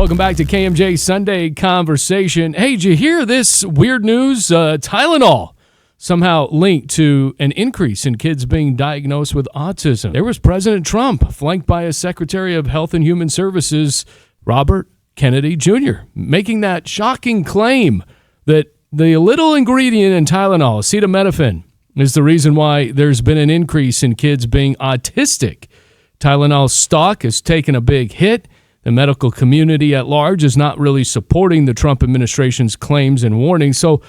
Welcome back to KMJ Sunday Conversation. Hey, did you hear this weird news? Tylenol somehow linked to an increase in kids being diagnosed with autism. There was President Trump, flanked by his Secretary of Health and Human Services, Robert Kennedy Jr., making that shocking claim that the little ingredient in Tylenol, acetaminophen, is the reason why there's been an increase in kids being autistic. Tylenol's stock has taken a big hit. The medical community at large is not really supporting the Trump administration's claims and warnings. So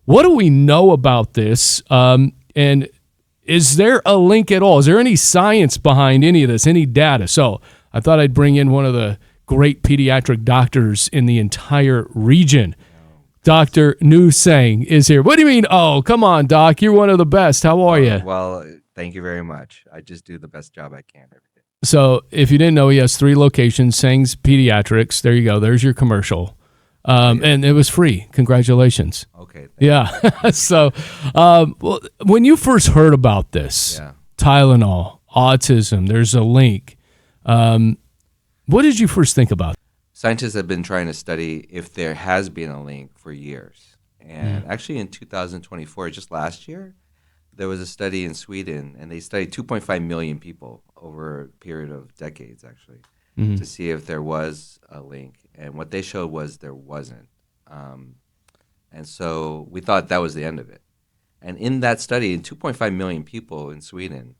what do we know about this? And is there a link at all? Is there any science behind any of this, any data? So I thought I'd bring in one of the great pediatric doctors in the entire region. Dr. Nu Sang is here. What do you mean? Oh, come on, Doc. You're one of the best. How are you? Well, thank you very much. I just do the best job I can every day. So if you didn't know, he has 3 locations, Sang's Pediatrics. There you go. There's your commercial. And it was free. Congratulations. Okay. Yeah. So well, when you first heard about this, Tylenol, autism, there's a link. What did you first think about? Scientists have been trying to study if there has been a link for years. And actually in 2024, just last year, there was a study in Sweden, and they studied 2.5 million people over a period of decades, actually, to see if there was a link. And what they showed was there wasn't. And so we thought that was the end of it. And in that study, in 2.5 million people in Sweden,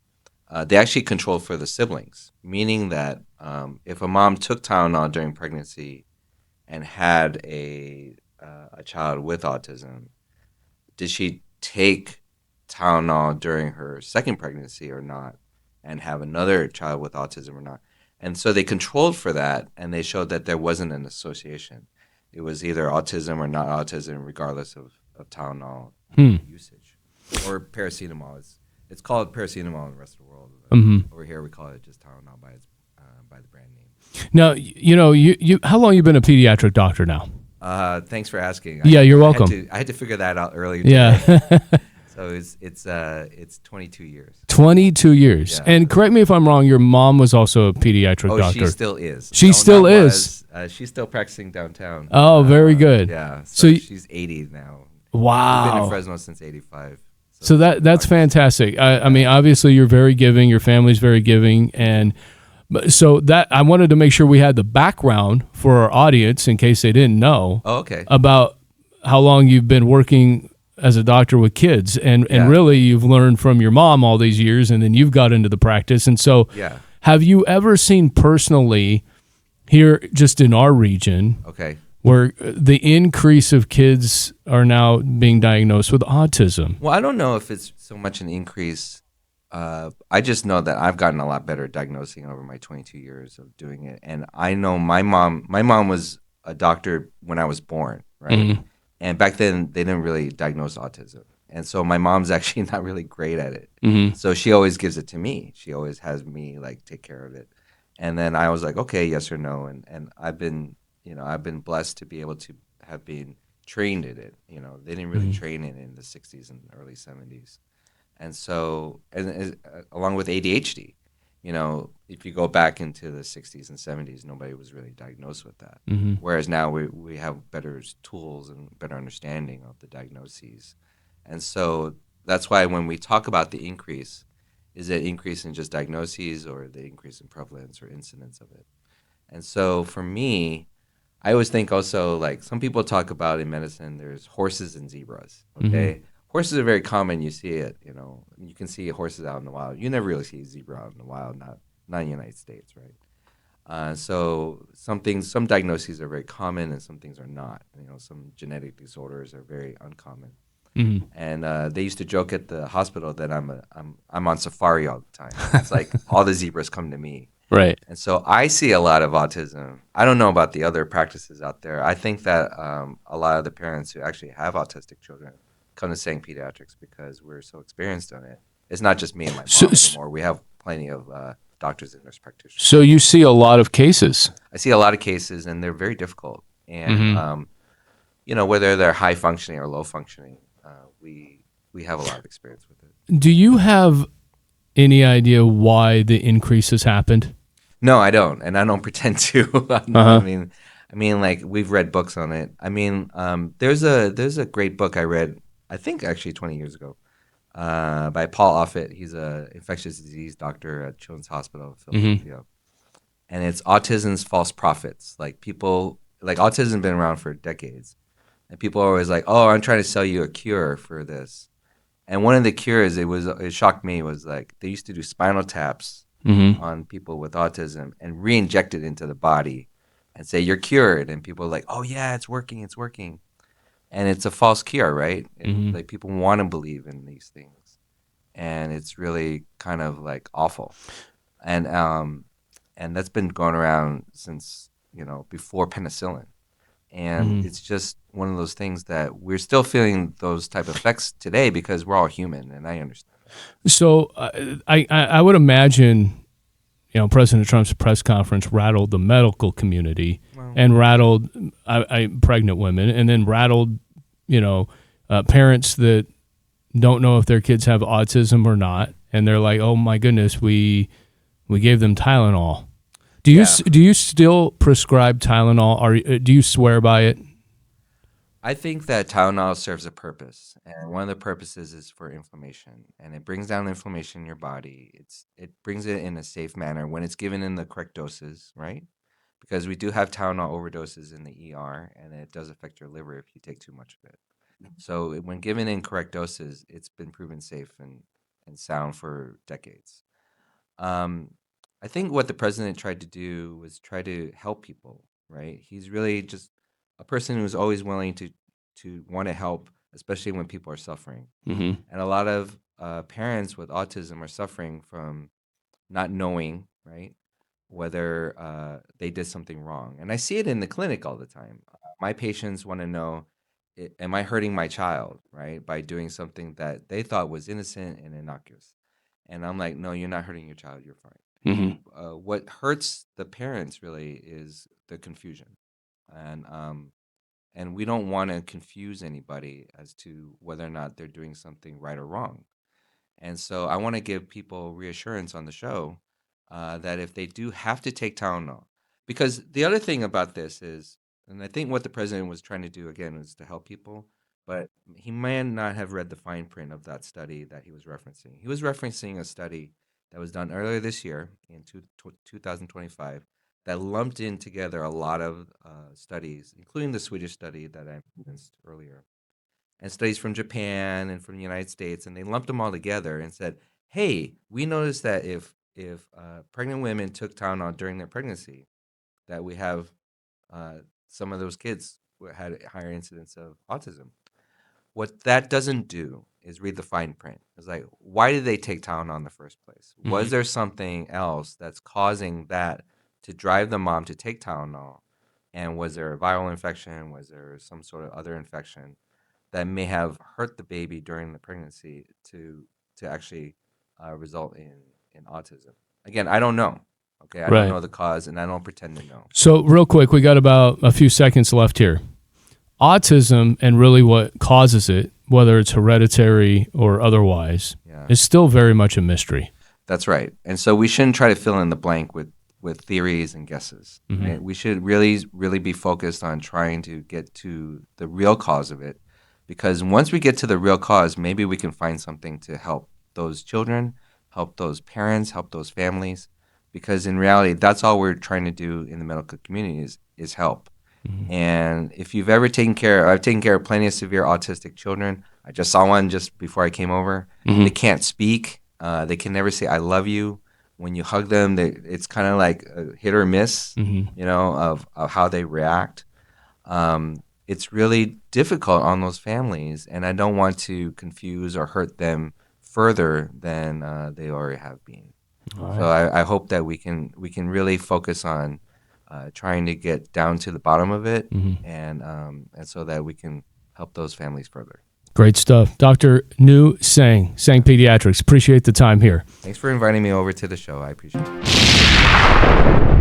they actually controlled for the siblings, meaning that if a mom took Tylenol during pregnancy and had a child with autism, did she take Tylenol during her second pregnancy or not, and have another child with autism or not? And so they controlled for that, and they showed that there wasn't an association. It was either autism or not autism, regardless of Tylenol usage. Or paracetamol. It's called paracetamol in the rest of the world. Over here, we call it just Tylenol by the brand name. Now, you how long you been a pediatric doctor now? Thanks for asking. You're welcome. I had to figure that out earlier today. Yeah. So it's 22 years. 22 years. Yeah. And correct me if I'm wrong, your mom was also a pediatric doctor. She still is. She still is. She's still practicing downtown. Oh, very good. Yeah. So she's 80 now. Wow. We've been in Fresno since 85. So that's fantastic. I mean, obviously you're very giving. Your family's very giving. And so that I wanted to make sure we had the background for our audience in case they didn't know about how long you've been working as a doctor with kids, and really you've learned from your mom all these years, and then you've got into the practice. And so have you ever seen personally here just in our region where the increase of kids are now being diagnosed with autism? Well, I don't know if it's so much an increase. I just know that I've gotten a lot better at diagnosing over my 22 years of doing it. And I know my mom was a doctor when I was born, right? And back then, they didn't really diagnose autism. And so my mom's actually not really great at it. So she always gives it to me. She always has me, take care of it. And then I was like, okay, yes or no. And I've been blessed to be able to have been trained in it. They didn't really train it in the 60s and early 70s. And so, along with ADHD, if you go back into the 60s and 70s, nobody was really diagnosed with that. Whereas now we have better tools and better understanding of the diagnoses. And so that's why when we talk about the increase, is it increase in just diagnoses or the increase in prevalence or incidence of it? And so for me, I always think also, some people talk about in medicine, there's horses and zebras, okay? Horses are very common. You see it, you can see horses out in the wild. You never really see a zebra out in the wild, not in the United States, right? So some diagnoses are very common and some things are not. Some genetic disorders are very uncommon. And they used to joke at the hospital that I'm on safari all the time. It's like all the zebras come to me. Right. And so I see a lot of autism. I don't know about the other practices out there. I think that a lot of the parents who actually have autistic children come to Sang Pediatrics because we're so experienced on it. It's not just me and my mom anymore. We have plenty of doctors and nurse practitioners. So you see a lot of cases. I see a lot of cases, and they're very difficult. And whether they're high functioning or low functioning, we have a lot of experience with it. Do you have any idea why the increase has happened? No, I don't, and I don't pretend to. I mean, I mean, like we've read books on it. I mean, there's a great book I read, I think actually 20 years ago, by Paul Offit. He's a infectious disease doctor at Children's Hospital of Philadelphia, and it's Autism's False Prophets. Like people, like autism been around for decades, and people are always like, "Oh, I'm trying to sell you a cure for this." And one of the cures, it shocked me, was like they used to do spinal taps on people with autism and re-inject it into the body and say you're cured, and people are like, "Oh yeah, it's working, it's working." And it's a false cure, right? Like people want to believe in these things, and it's really kind of like awful. And that's been going around since before penicillin, and it's just one of those things that we're still feeling those type of effects today because we're all human, and I understand. So I would imagine, President Trump's press conference rattled the medical community and rattled pregnant women, and then rattled, parents that don't know if their kids have autism or not, and they're like, "Oh my goodness, we gave them Tylenol." Do you still prescribe Tylenol? Or do you swear by it? I think that Tylenol serves a purpose, and one of the purposes is for inflammation, and it brings down inflammation in your body. It brings it in a safe manner when it's given in the correct doses, right? Because we do have Tylenol overdoses in the ER, and it does affect your liver if you take too much of it. So when given in correct doses, it's been proven safe and sound for decades. Um, I think what the president tried to do was try to help people, right? He's really just a person who's always willing to want to help, especially when people are suffering. And a lot of parents with autism are suffering from not knowing, right, whether they did something wrong. And I see it in the clinic all the time. My patients want to know, am I hurting my child, right, by doing something that they thought was innocent and innocuous? And I'm like, no, you're not hurting your child. You're fine. What hurts the parents really is the confusion, and we don't want to confuse anybody as to whether or not they're doing something right or wrong. And so I want to give people reassurance on the show that if they do have to take Tylenol, because the other thing about this is, and I think what the president was trying to do again was to help people, but he may not have read the fine print of that study that he was referencing. He was referencing a study that was done earlier this year in 2025 that lumped in together a lot of studies, including the Swedish study that I mentioned earlier, and studies from Japan and from the United States, and they lumped them all together and said, "Hey, we noticed that if pregnant women took Tylenol during their pregnancy, that we have some of those kids who had a higher incidence of autism." What that doesn't do is read the fine print. It's like, why did they take Tylenol in the first place? Was there something else that's causing that to drive the mom to take Tylenol? And was there a viral infection? Was there some sort of other infection that may have hurt the baby during the pregnancy to actually result in autism? Again, I don't know. Okay, I don't know the cause, and I don't pretend to know. So real quick, we got about a few seconds left here. Autism and really what causes it, whether it's hereditary or otherwise, is still very much a mystery. That's right. And so we shouldn't try to fill in the blank with theories and guesses. Right? We should really be focused on trying to get to the real cause of it, because once we get to the real cause, maybe we can find something to help those children, help those parents, help those families, because in reality, that's all we're trying to do in the medical community is help. And if you've ever I've taken care of plenty of severe autistic children. I just saw one just before I came over. They can't speak. They can never say "I love you." When you hug them, it's kind of like a hit or miss, of how they react. It's really difficult on those families, and I don't want to confuse or hurt them further than they already have been. Right. So I hope that we can really focus on trying to get down to the bottom of it, and so that we can help those families further. Great stuff. Dr. Nu Sang Pediatrics. Appreciate the time here. Thanks for inviting me over to the show. I appreciate it.